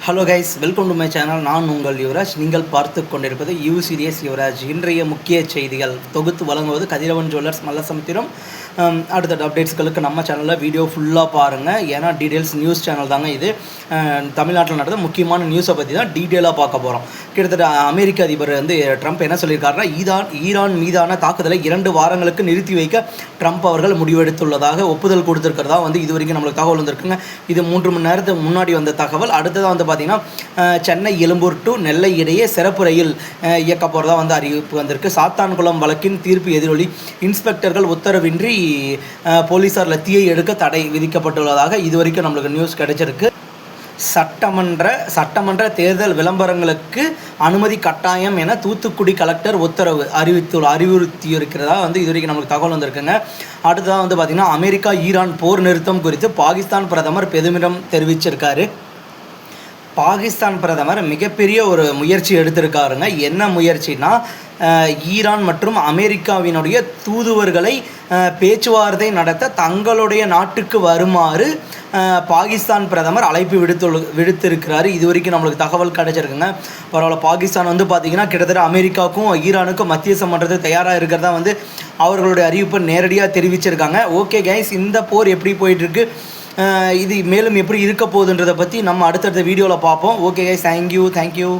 Hello guys, welcome to my channel. நான் உங்கள் யுவராஜ். நீங்கள் பார்த்து கொண்டிருப்பது யூ சீரியஸ் யுவராஜ். இன்றைய முக்கிய செய்திகள் தொகுத்து வழங்குவது கதிரவன் ஜுவல்லர்ஸ் மல்லசமுத்திரம். அடுத்த அப்டேட்ஸ்களுக்கு நம்ம சேனலில் வீடியோ ஃபுல்லாக பாருங்கள். ஏன்னா டீட்டெயில்ஸ் நியூஸ் சேனல் தாங்க இது. தமிழ்நாட்டில் நடந்த முக்கியமான நியூஸை பற்றி தான் டீட்டெயிலாக பார்க்க போகிறோம். கிட்டத்தட்ட அமெரிக்க அதிபர் ட்ரம்ப் என்ன சொல்லியிருக்காருன்னா, ஈரான் மீதான தாக்குதலை 2 வாரங்களுக்கு நிறுத்தி வைக்க ட்ரம்ப் அவர்கள் முடிவெடுத்துள்ளதாக ஒப்புதல் கொடுத்துருக்கிறதா இது வரைக்கும் நம்மளுக்கு தகவல் வந்திருக்குங்க. இது 3 மணி நேரத்துக்கு முன்னாடி வந்த தகவல். அடுத்ததாக பார்த்தீங்கன்னா, சென்னை எழும்பூர் டு நெல்லை இடையே சிறப்பு ரயில் இயக்க போகிறதா அறிவிப்பு வந்திருக்கு. சாத்தான்குளம் வழக்கின் தீர்ப்பு எதிரொலி இன்ஸ்பெக்டர்கள் உத்தரவின்றி போலீஸார் தீயை எடுக்க தடை விதிக்கப்பட்டுள்ளதாக இதுவரைக்கும் நம்மளுக்கு நியூஸ் கிடைச்சிருக்கு. சட்டமன்ற தேர்தல் விளம்பரங்களுக்கு அனுமதி கட்டாயம் என தூத்துக்குடி கலெக்டர் உத்தரவு அறிவுறுத்தியிருக்கிறதா இதுவரைக்கும் நம்மளுக்கு தகவல் வந்திருக்குங்க. அடுத்ததாக பார்த்திங்கன்னா, அமெரிக்கா ஈரான் போர் நிறுத்தம் குறித்து பாகிஸ்தான் பிரதமர் பெருமிதம் தெரிவிச்சிருக்காரு. பாகிஸ்தான் பிரதமர் மிகப்பெரிய ஒரு முயற்சி எடுத்திருக்காருங்க. என்ன முயற்சினா, ஈரான் மற்றும் அமெரிக்காவினுடைய தூதுவர்களை பேச்சுவார்த்தை நடத்த தங்களுடைய நாட்டுக்கு வருமாறு பாகிஸ்தான் பிரதமர் அழைப்பு விடுத்திருக்கிறாரு. இது வரைக்கும் நம்மளுக்கு தகவல் கிடைச்சிருக்குங்க. பரவாயில்ல. பாகிஸ்தான் பார்த்திங்கன்னா, கிட்டத்தட்ட அமெரிக்காவுக்கும் ஈரானுக்கும் மத்தியஸ்தம் பண்ணுறது தயாராக இருக்கிறதா அவர்களுடைய அறிவிப்பை நேரடியாக தெரிவிச்சிருக்காங்க. ஓகே கைஸ், இந்த போர் எப்படி போயிட்டுருக்கு, இது மேலும் எப்படி இருக்க போகுதுன்றதை பற்றி நம்ம அடுத்தடுத்த வீடியோவில் பார்ப்போம். Okay guys, thank you.